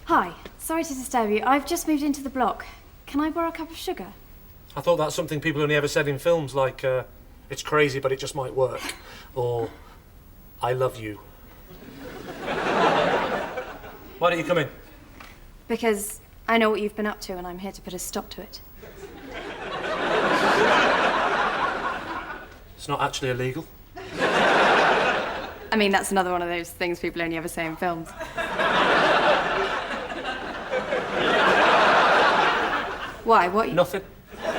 Hi, sorry to disturb you. I've just moved into the block. Can I borrow a cup of sugar? I thought that's something people only ever said in films, like, it's crazy, but it just might work. Or, I love you. Why don't you come in? Because I know what you've been up to and I'm here to put a stop to it. It's not actually illegal. I mean, that's another one of those things people only ever say in films. Why? What? Nothing. Yeah,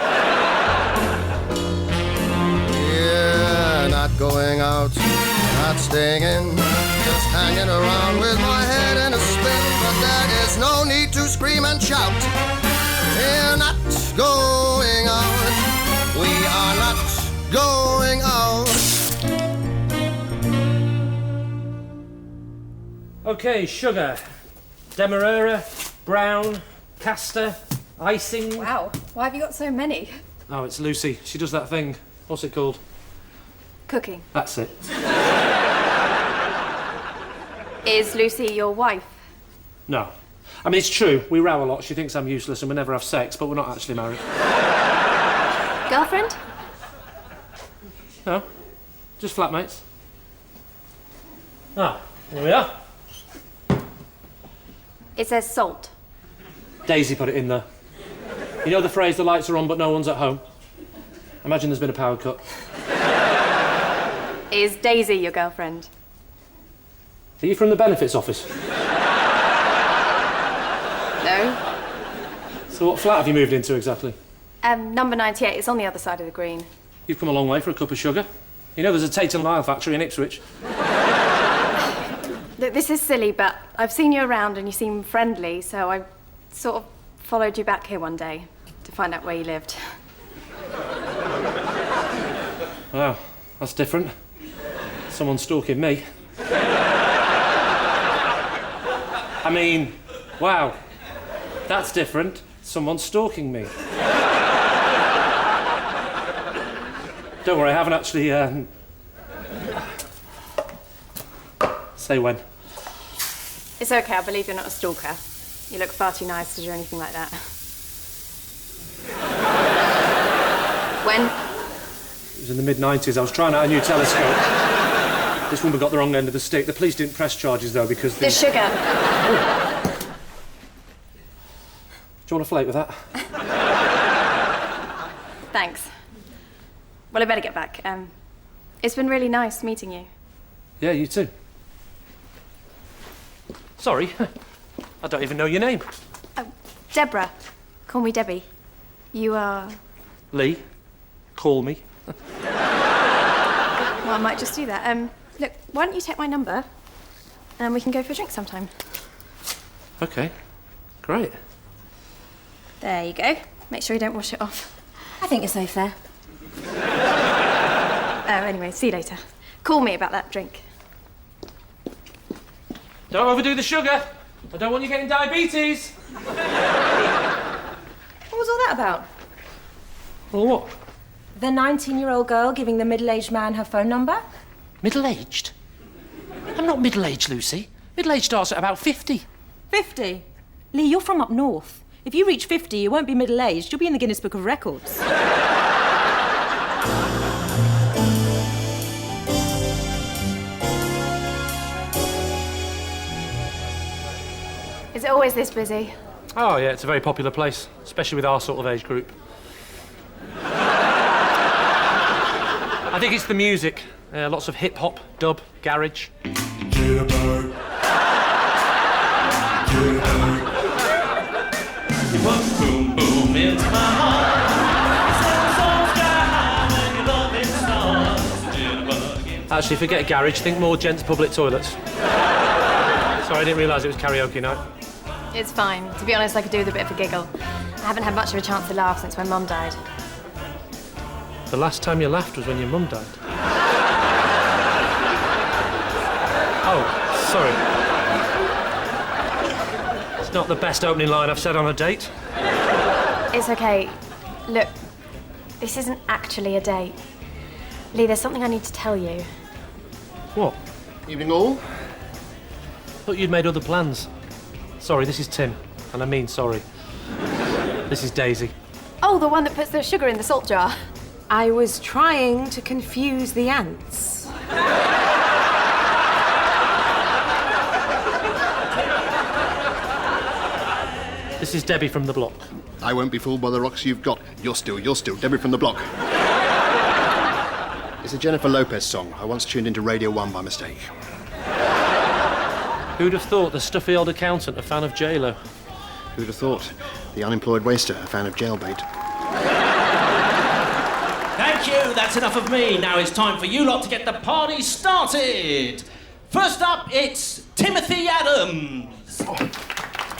not going out, not staying in, just hanging around with my head in a spin. But there is no need to scream and shout. We're not going out. We are not going out. Okay, sugar. Demerara, brown, castor, icing. Wow, why have you got so many? Oh, it's Lucy. She does that thing. What's it called? Cooking. That's it. Is Lucy your wife? No. I mean, it's true. We row a lot. She thinks I'm useless and we never have sex, but we're not actually married. Girlfriend? No. Just flatmates. Ah, here we are. It says salt. Daisy put it in there. You know the phrase, the lights are on but no one's at home? Imagine there's been a power cut. Is Daisy your girlfriend? Are you from the benefits office? No. So what flat have you moved into exactly? Number 98. It's on the other side of the green. You've come a long way for a cup of sugar. You know there's a Tate & Lyle factory in Ipswich. Look, this is silly, but I've seen you around and you seem friendly, so I sort of followed you back here one day to find out where you lived. Wow, that's different. Someone's stalking me. I mean, wow, that's different. Someone's stalking me. Don't worry, I haven't actually, Say when. It's okay, I believe you're not a stalker. You look far too nice to do anything like that. When? It was in the mid-90s. I was trying out a new telescope. This woman got the wrong end of the stick. The police didn't press charges, though, because The sugar. Do you want a flake with that? Thanks. Well, I better get back. It's been really nice meeting you. Yeah, you too. Sorry, I don't even know your name. Oh, Deborah. Call me Debbie. You are... Lee, call me. Well, I might just do that. Look, why don't you take my number and we can go for a drink sometime. Okay, great. There you go. Make sure you don't wash it off. I think you're so fair. Anyway, see you later. Call me about that drink. Don't overdo the sugar. I don't want you getting diabetes. What was all that about? Well, what? The 19-year-old girl giving the middle-aged man her phone number? Middle-aged? I'm not middle-aged, Lucy. Middle-aged starts at about 50. 50? Lee, you're from up north. If you reach 50, you won't be middle-aged. You'll be in the Guinness Book of Records. Is it always this busy? Oh, yeah, it's a very popular place, especially with our sort of age group. I think it's the music. Lots of hip-hop, dub, garage. Jitterbug. You put boom boom into my heart. Actually, forget garage, think more gents' public toilets. Sorry, I didn't realise it was karaoke night. It's fine. To be honest, I could do with a bit of a giggle. I haven't had much of a chance to laugh since my mum died. The last time you laughed was when your mum died. Oh, sorry. It's not the best opening line I've said on a date. It's okay. Look, this isn't actually a date. Lee, there's something I need to tell you. What? Evening all. Thought you'd made other plans. Sorry, this is Tim. And I mean sorry. This is Daisy. Oh, the one that puts the sugar in the salt jar. I was trying to confuse the ants. This is Debbie from the block. I won't be fooled by the rocks you've got. You're still. Debbie from the block. It's a Jennifer Lopez song. I once tuned into Radio 1 by mistake. Who'd have thought the stuffy old accountant a fan of J-Lo? Who'd have thought? The unemployed waster, a fan of jailbait. Thank you, that's enough of me. Now it's time for you lot to get the party started. First up, it's Timothy Adams.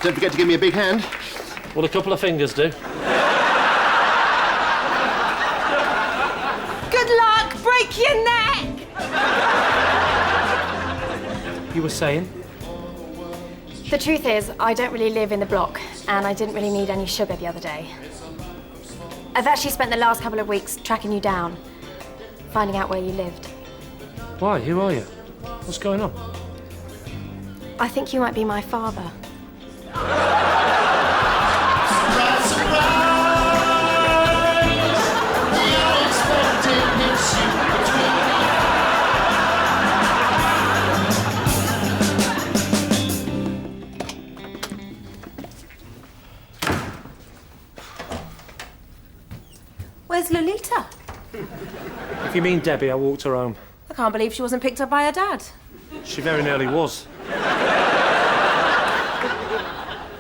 Don't forget to give me a big hand. Well, a couple of fingers do. Good luck! Break your neck! You were saying? The truth is, I don't really live in the block, and I didn't really need any sugar the other day. I've actually spent the last couple of weeks tracking you down, finding out where you lived. Why? Who are you? What's going on? I think you might be my father. Where's Lolita? If you mean Debbie, I walked her home. I can't believe she wasn't picked up by her dad. She very nearly was.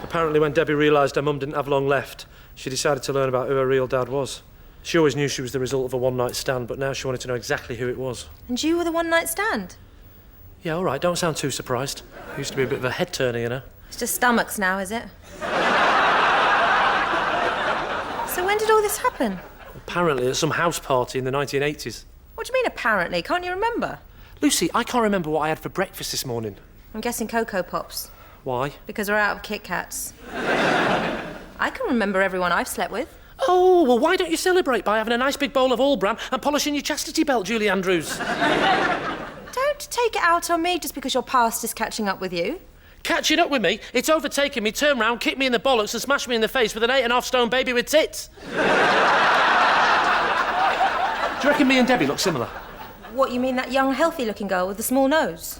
Apparently, when Debbie realised her mum didn't have long left, she decided to learn about who her real dad was. She always knew she was the result of a one-night stand, but now she wanted to know exactly who it was. And you were the one-night stand? Yeah, all right, don't sound too surprised. Used to be a bit of a head-turner, you know. It's just stomachs now, is it? So when did all this happen? Apparently at some house party in the 1980s. What do you mean, apparently? Can't you remember? Lucy, I can't remember what I had for breakfast this morning. I'm guessing Cocoa Pops. Why? Because we're out of Kit Kats. I can remember everyone I've slept with. Oh, well, why don't you celebrate by having a nice big bowl of All Bran and polishing your chastity belt, Julie Andrews? Don't take it out on me just because your past is catching up with you. Catching up with me? It's overtaken me, turn round, kick me in the bollocks and smash me in the face with an 8.5 stone baby with tits. Do you reckon me and Debbie look similar? What, you mean that young, healthy-looking girl with the small nose?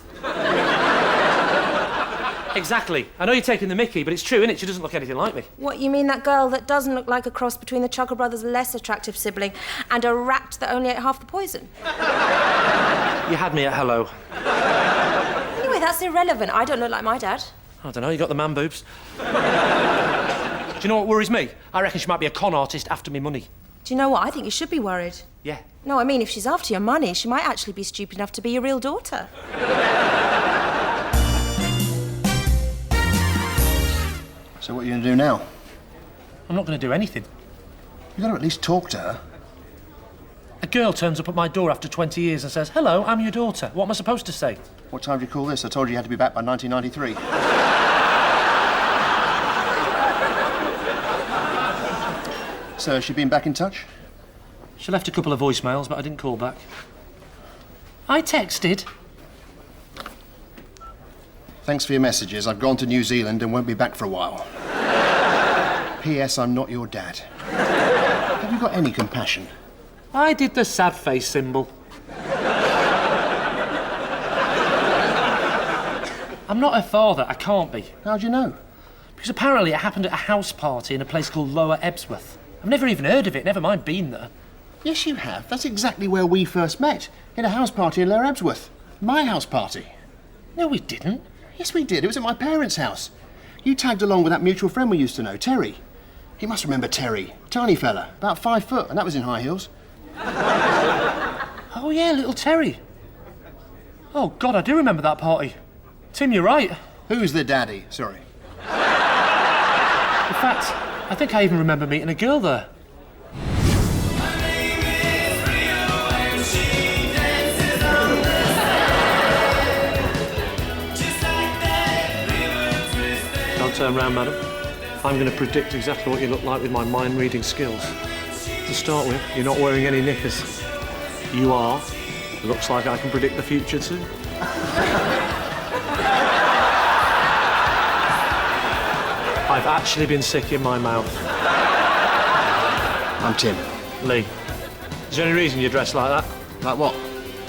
Exactly. I know you're taking the mickey, but it's true, innit? She doesn't look anything like me. What, you mean that girl that doesn't look like a cross between the Chucker brothers' less attractive sibling and a rat that only ate half the poison? You had me at hello. Anyway, that's irrelevant. I don't look like my dad. I don't know, you got the man boobs. Do you know what worries me? I reckon she might be a con artist after me money. Do you know what? I think you should be worried. Yeah. No, I mean, if she's after your money, she might actually be stupid enough to be your real daughter. So what are you going to do now? I'm not going to do anything. You've got to at least talk to her. A girl turns up at my door after 20 years and says, "Hello, I'm your daughter." What am I supposed to say? What time do you call this? I told you you had to be back by 1993. So has she been back in touch? She left a couple of voicemails, but I didn't call back. I texted. Thanks for your messages. I've gone to New Zealand and won't be back for a while. P.S. I'm not your dad. Have you got any compassion? I did the sad face symbol. I'm not her father. I can't be. How'd you know? Because apparently it happened at a house party in a place called Lower Ebsworth. I've never even heard of it, never mind been there. Yes, you have. That's exactly where we first met. In a house party in Lower Ebsworth. My house party. No, we didn't. Yes, we did. It was at my parents' house. You tagged along with that mutual friend we used to know, Terry. You must remember Terry. Tiny fella, about 5 foot, and that was in high heels. Oh, yeah, little Terry. Oh, God, I do remember that party. Tim, you're right. Who's the daddy? Sorry. In fact, I think I even remember meeting a girl there. Don't turn round, madam. I'm going to predict exactly what you look like with my mind-reading skills. To start with, you're not wearing any knickers. You are. Looks like I can predict the future too. I've actually been sick in my mouth. I'm Tim. Lee, is there any reason you dress like that? Like what?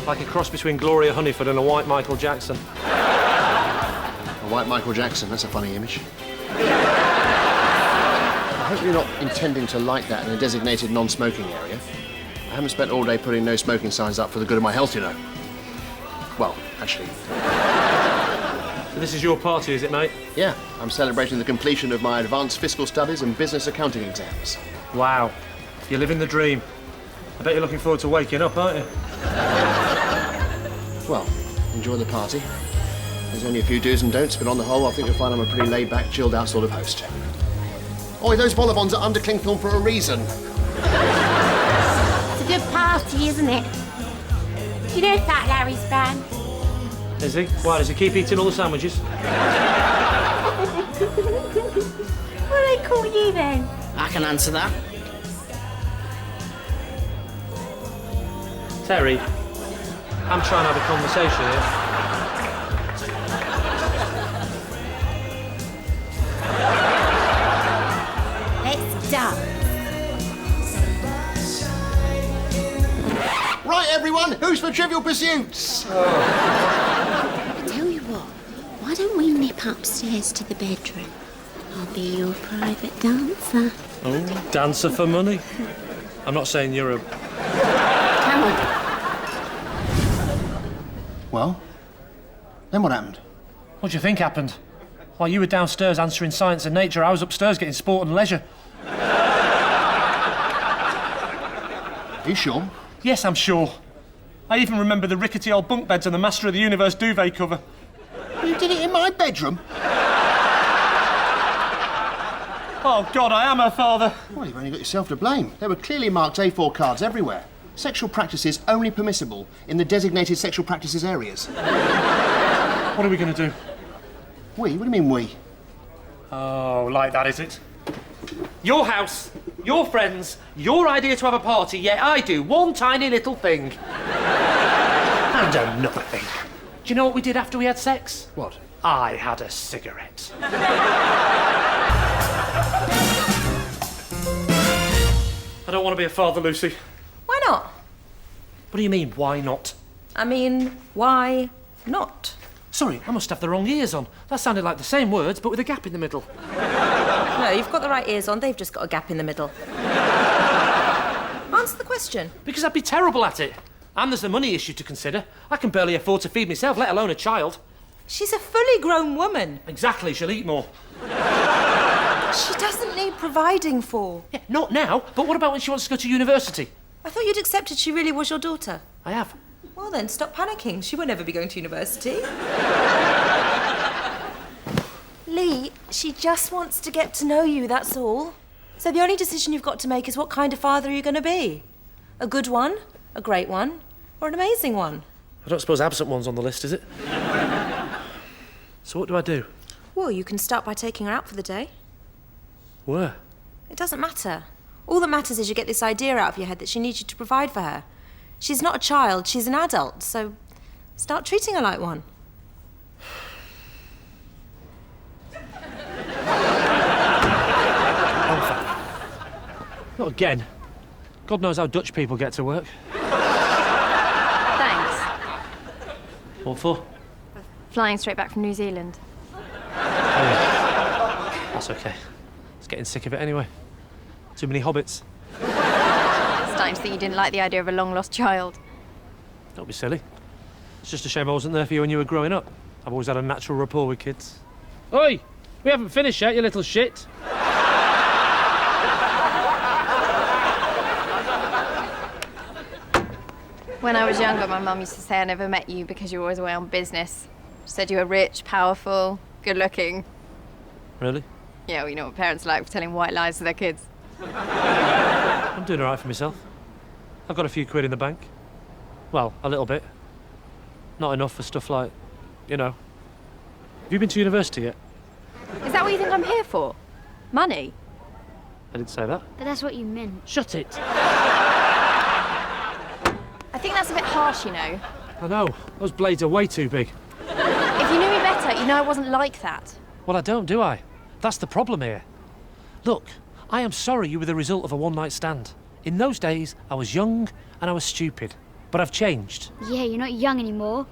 Like a cross between Gloria Hunniford and a white Michael Jackson. A white Michael Jackson, that's a funny image. I hope you're not intending to light that in a designated non-smoking area. I haven't spent all day putting no smoking signs up for the good of my health, you know. Well, actually, So this is your party, is it, mate? yeah, I'm celebrating the completion of my advanced fiscal studies and business accounting exams. Wow. You're living the dream. I bet you're looking forward to waking up, aren't you? Well, enjoy the party. There's only a few do's and don'ts, but on the whole, I think you'll find I'm a pretty laid-back, chilled-out sort of host. Oi, those vol-au-vents are under Clingthorne for a reason. It's a good party, isn't it? You know Fat Larry's band? Is he? Why, does he keep eating all the sandwiches? What do they call you then? I can answer that. Terry, I'm trying to have a conversation Let's dance. Right, everyone, who's for Trivial Pursuits? I tell you what, why don't we nip upstairs to the bedroom? I'll be your private dancer. here. Oh, dancer for money? I'm not saying you're a... Come on. Well, then what happened? What do you think happened? While you were downstairs answering science and nature, I was upstairs getting sport and leisure. Are you sure? Yes, I'm sure. I even remember the rickety old bunk beds and the Master of the Universe duvet cover. You did it in my bedroom? Oh, God, I am her father. Well, you've only got yourself to blame. There were clearly marked A4 cards everywhere. Sexual practices only permissible in the designated sexual practices areas. What are we going to do? We? What do you mean we? Oh, like that, is it? Your house, your friends, your idea to have a party, yet I do one tiny little thing. And another thing. Do you know what we did after we had sex? What? I had a cigarette. I don't want to be a father, Lucy. Why not? What do you mean, why not? I mean, why not? Sorry, I must have the wrong ears on. That sounded like the same words, but with a gap in the middle. No, you've got the right ears on. They've just got a gap in the middle. Answer the question. Because I'd be terrible at it. And there's the money issue to consider. I can barely afford to feed myself, let alone a child. She's a fully grown woman. Exactly, she'll eat more. She doesn't need providing for. Yeah, not now, but what about when she wants to go to university? I thought you'd accepted she really was your daughter. I have. Well then, stop panicking. She won't ever be going to university. Lee, she just wants to get to know you, that's all. So the only decision you've got to make is what kind of father are you going to be? A good one, a great one, or an amazing one? I don't suppose absent one's on the list, is it? So what do I do? Well, you can start by taking her out for the day. Where? It doesn't matter. All that matters is you get this idea out of your head that she needs you to provide for her. She's not a child, she's an adult, so start treating her like one. Not again. God knows how Dutch people get to work. Thanks. What for? Flying straight back from New Zealand. Oh, yeah. That's okay. It's getting sick of it anyway. Too many hobbits. Starting to think you didn't like the idea of a long-lost child. Don't be silly. It's just a shame I wasn't there for you when you were growing up. I've always had a natural rapport with kids. Oi! We haven't finished yet, you little shit. When I was younger, my mum used to say I never met you because you were always away on business. She said you were rich, powerful, good-looking. Really? Yeah, well, you know what parents are like for telling white lies to their kids. I'm doing all right for myself. I've got a few quid in the bank. Well, a little bit. Not enough for stuff like, you know. Have you been to university yet? Is that what you think I'm here for? Money? I didn't say that. But that's what you meant. Shut it. I think that's a bit harsh, you know. I know. Those blades are way too big. If you knew me better, you know I wasn't like that. Well, I don't, do I? That's the problem here. Look, I am sorry you were the result of a one-night stand. In those days, I was young and I was stupid. But I've changed. Yeah, you're not young anymore.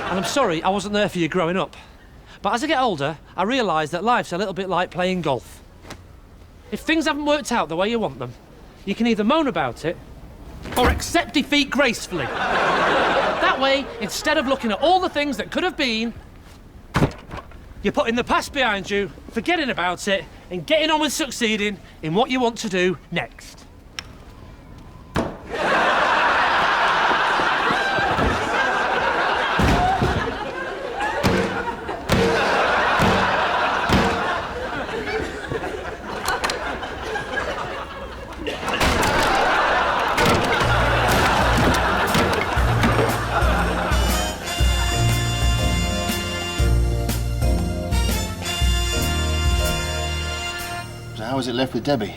And I'm sorry I wasn't there for you growing up. But as I get older, I realise that life's a little bit like playing golf. If things haven't worked out the way you want them, you can either moan about it or accept defeat gracefully. That way, instead of looking at all the things that could have been, you're putting the past behind you, forgetting about it, and getting on with succeeding in what you want to do next. So how is it left with Debbie?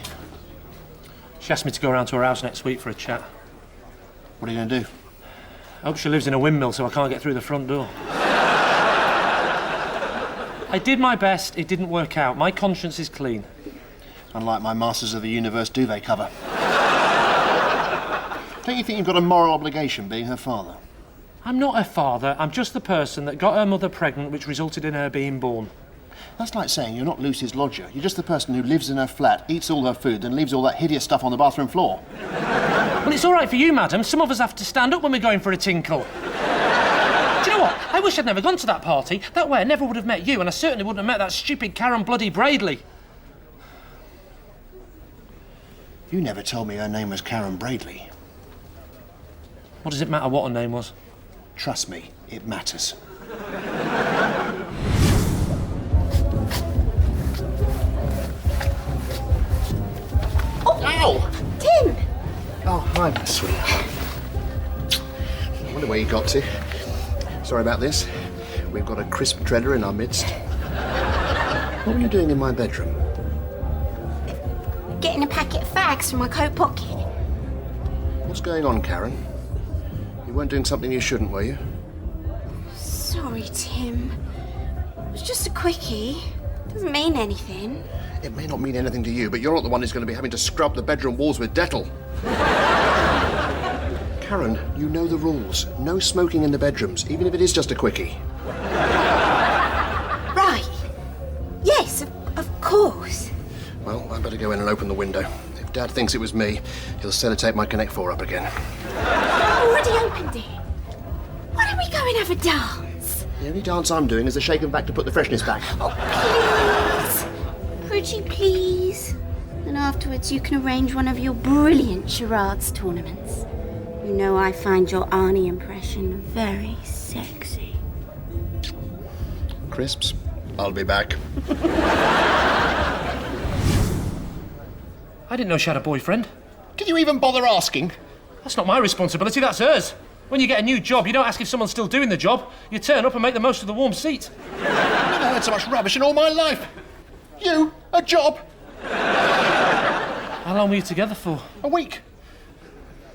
She asked me to go around to her house next week for a chat. What are you going to do? I hope she lives in a windmill so I can't get through the front door. I did my best, it didn't work out. My conscience is clean. Unlike my Masters of the Universe duvet cover. Don't you think you've got a moral obligation being her father? I'm not her father, I'm just the person that got her mother pregnant, which resulted in her being born. That's like saying you're not Lucy's lodger. You're just the person who lives in her flat, eats all her food, and leaves all that hideous stuff on the bathroom floor. Well, it's all right for you, madam. Some of us have to stand up when we're going for a tinkle. Do you know what? I wish I'd never gone to that party. That way I never would have met you, and I certainly wouldn't have met that stupid Karen bloody Braidley. You never told me her name was Karen Braidley. What does it matter what her name was? Trust me, it matters. Ow! Tim! Oh, hi, my sweetheart. I wonder where you got to. Sorry about this. We've got a crisp treader in our midst. What were you doing in my bedroom? Getting a packet of fags from my coat pocket. What's going on, Karen? You weren't doing something you shouldn't, were you? Sorry, Tim. It was just a quickie. Doesn't mean anything. It may not mean anything to you, but you're not the one who's going to be having to scrub the bedroom walls with Dettol. Karen, you know the rules. No smoking in the bedrooms, even if it is just a quickie. Right. Yes, of course. Well, I better go in and open the window. If Dad thinks it was me, he'll sellotape my Connect 4 up again. I've already opened it. Why don't we go and have a dance? The only dance I'm doing is the shake and back to put the freshness back. Oh, please. Pretty please. And afterwards you can arrange one of your brilliant charades tournaments. You know I find your Arnie impression very sexy. Crisps, I'll be back. I didn't know she had a boyfriend. Did you even bother asking? That's not my responsibility, that's hers. When you get a new job, you don't ask if someone's still doing the job. You turn up and make the most of the warm seat. I've never heard so much rubbish in all my life. You, a job? How long were you together for? A week.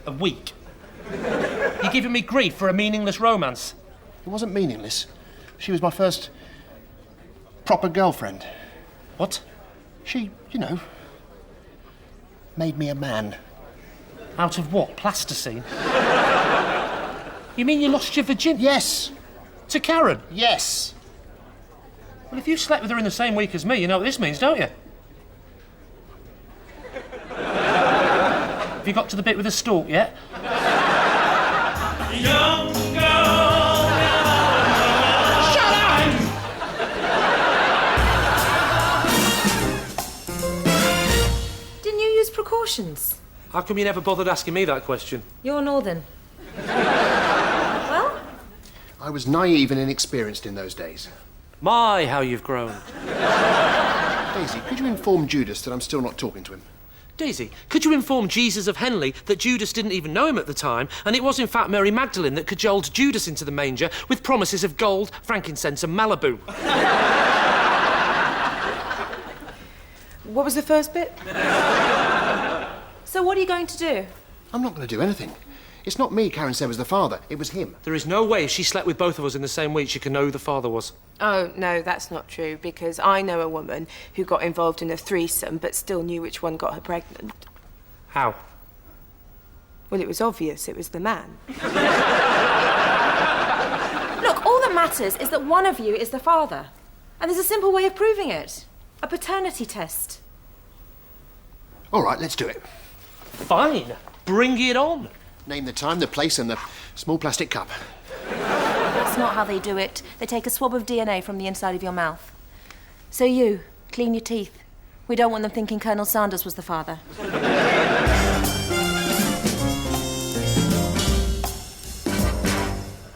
A week? You're giving me grief for a meaningless romance? It wasn't meaningless. She was my first proper girlfriend. What? She, you know, made me a man. Out of what? Plasticine? You mean you lost your virginity? Yes. To Karen? Yes. Well, if you slept with her in the same week as me, you know what this means, don't you? Have you got to the bit with the stalk yet? Young girl. Shut up! Didn't you use precautions? How come you never bothered asking me that question? You're Northern. Well? I was naive and inexperienced in those days. My, how you've grown. Daisy, could you inform Judas that I'm still not talking to him? Daisy, could you inform Jesus of Henley that Judas didn't even know him at the time, and it was in fact Mary Magdalene that cajoled Judas into the manger with promises of gold, frankincense and Malibu? What was the first bit? So what are you going to do? I'm not going to do anything. It's not me Karen said was the father. It was him. There is no way if she slept with both of us in the same week she can know who the father was. Oh, no, that's not true, because I know a woman who got involved in a threesome but still knew which one got her pregnant. How? Well, it was obvious it was the man. Look, all that matters is that one of you is the father. And there's a simple way of proving it. A paternity test. All right, let's do it. Fine. Bring it on. Name the time, the place, and the small plastic cup. That's not how they do it. They take a swab of DNA from the inside of your mouth. So you, clean your teeth. We don't want them thinking Colonel Sanders was the father.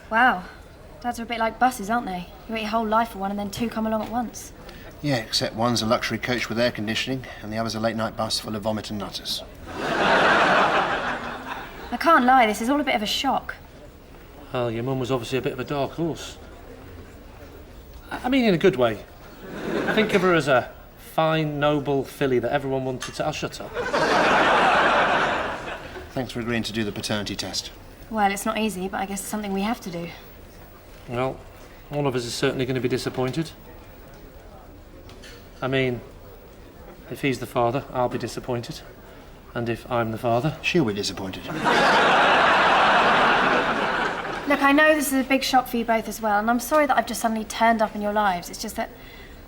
Wow. Dads are a bit like buses, aren't they? You wait your whole life for one and then two come along at once. Yeah, except one's a luxury coach with air conditioning, and the other's a late-night bus full of vomit and nutters. I can't lie, this is all a bit of a shock. Well, your mum was obviously a bit of a dark horse. I mean, in a good way. Think of her as a fine, noble filly that everyone wanted to... I'll shut up. Thanks for agreeing to do the paternity test. Well, it's not easy, but I guess it's something we have to do. Well, one of us is certainly going to be disappointed. I mean, if he's the father, I'll be disappointed. And if I'm the father... She'll be disappointed. Look, I know this is a big shock for you both as well, and I'm sorry that I've just suddenly turned up in your lives. It's just that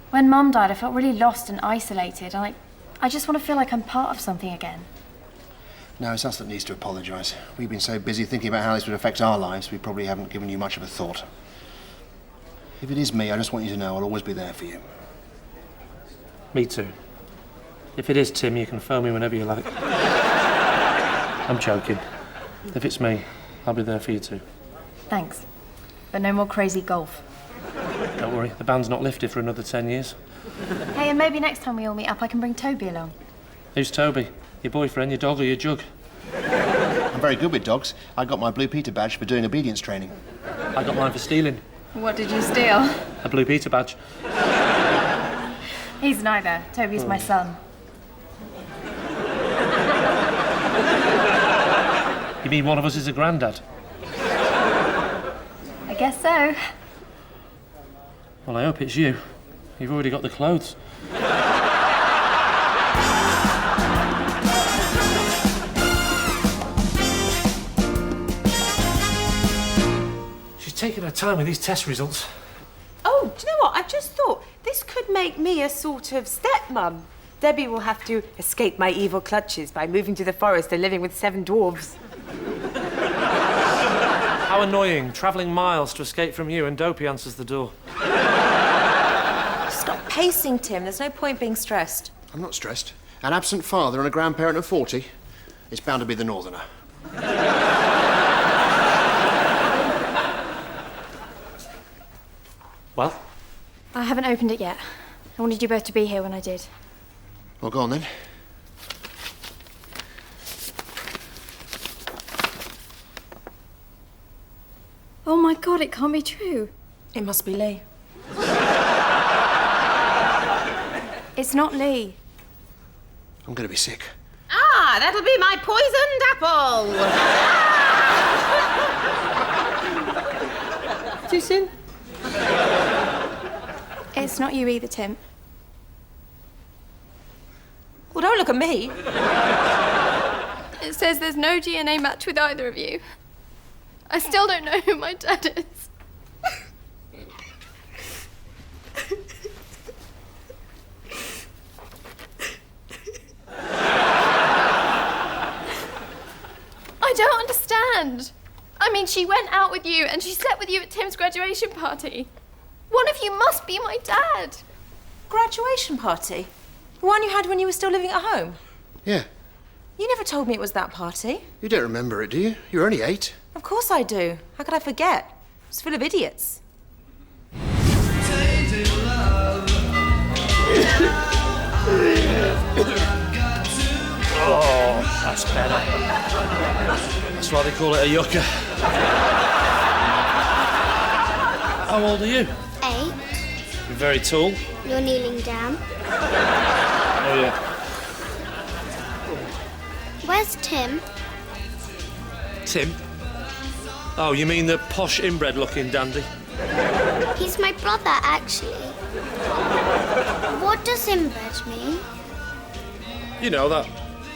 when Mum died, I felt really lost and isolated, and I just want to feel like I'm part of something again. No, it's us that needs to apologise. We've been so busy thinking about how this would affect our lives, we probably haven't given you much of a thought. If it is me, I just want you to know I'll always be there for you. Me too. If it is Tim, you can phone me whenever you like. I'm joking. If it's me, I'll be there for you too. Thanks. But no more crazy golf. Don't worry, the band's not lifted for another 10 years. Hey, and maybe next time we all meet up, I can bring Toby along. Who's Toby? Your boyfriend, your dog, or your jug? I'm very good with dogs. I got my Blue Peter badge for doing obedience training. I got mine for stealing. What did you steal? A Blue Peter badge. He's neither. Toby's my son. You mean one of us is a granddad? I guess so. Well, I hope it's you. You've already got the clothes. She's taking her time with these test results. Oh, do you know what? I just thought this could make me a sort of stepmum. Debbie will have to escape my evil clutches by moving to the forest and living with 7 dwarves. How annoying, travelling miles to escape from you, and Dopey answers the door. Stop pacing, Tim. There's no point being stressed. I'm not stressed. An absent father and a grandparent of 40. It's bound to be the northerner. Well? I haven't opened it yet. I wanted you both to be here when I did. Well, go on then. Oh my God, it can't be true. It must be Lee. It's not Lee. I'm going to be sick. Ah, that'll be my poisoned apple. Too soon? It's not you either, Tim. Well, don't look at me. It says there's no DNA match with either of you. I still don't know who my dad is. I don't understand. I mean, she went out with you and she slept with you at Tim's graduation party. One of you must be my dad. Graduation party? The one you had when you were still living at home? Yeah. You never told me it was that party. You don't remember it, do you? You were only 8. Of course I do. How could I forget? It's full of idiots. Oh, that's better. That's why they call it a yucca. How old are you? 8. You're very tall. You're kneeling down. Oh, yeah. Where's Tim? Tim? Oh, you mean the posh inbred-looking dandy? He's my brother, actually. What does inbred mean? You know, that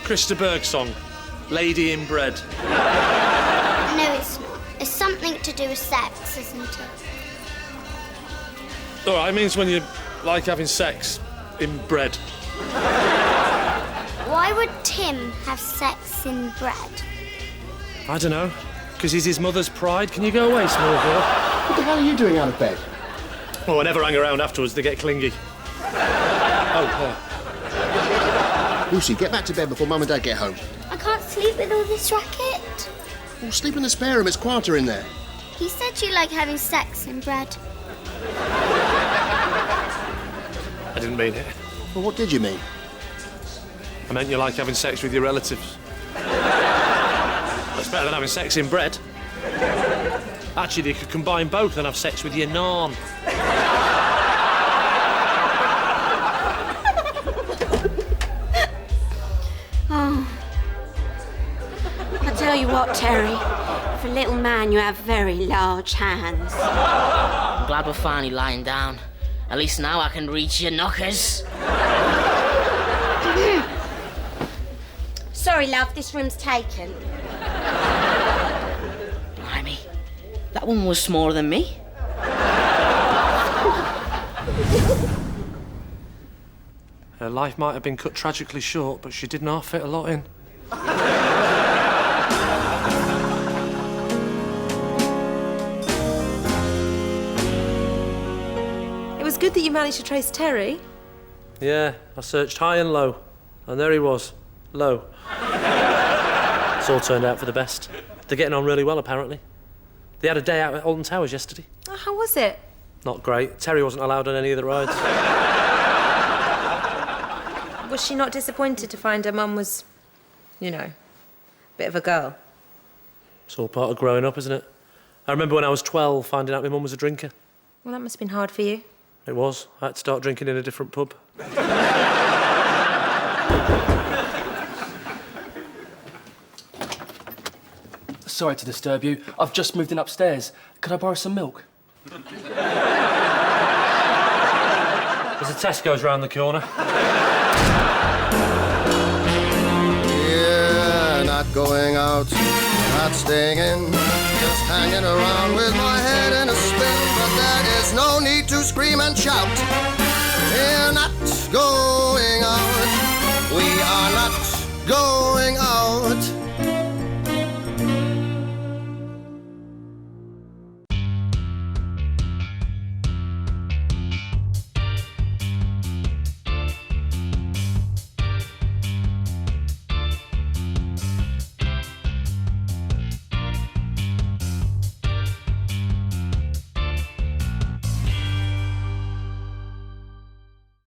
Christa Berg song, Lady Inbred. No, it's not. It's something to do with sex, isn't it? All right, it means when you like having sex inbred. Why would Tim have sex in bread? I don't know, because he's his mother's pride. Can you go away, small girl? What the hell are you doing out of bed? Oh, I never hang around afterwards, they get clingy. Lucy, get back to bed before Mum and Dad get home. I can't sleep with all this racket. Well, sleep in the spare room, it's quieter in there. He said you like having sex in bread. I didn't mean it. Well, what did you mean? I meant you like having sex with your relatives. That's better than having sex in bread. Actually, you could combine both and have sex with your nan. Oh. I tell you what, Terry. For a little man, you have very large hands. I'm glad we're finally lying down. At least now I can reach your knockers. Sorry, love, this room's taken. Blimey, that one was smaller than me. Her life might have been cut tragically short, but she didn't half fit a lot in. It was good that you managed to trace Terry. Yeah, I searched high and low, and there he was, low. It's all turned out for the best. They're getting on really well, apparently. They had a day out at Alton Towers yesterday. Oh, how was it? Not great. Terry wasn't allowed on any of the rides. Was she not disappointed to find her mum was, you know, a bit of a girl? It's all part of growing up, isn't it? I remember when I was 12, finding out my mum was a drinker. Well, that must have been hard for you. It was. I had to start drinking in a different pub. Sorry to disturb you. I've just moved in upstairs. Could I borrow some milk? There's a Tesco's round the corner. Yeah, not going out, not staying in, just hanging around with my head in a spin. But there is no need to scream and shout. We're not going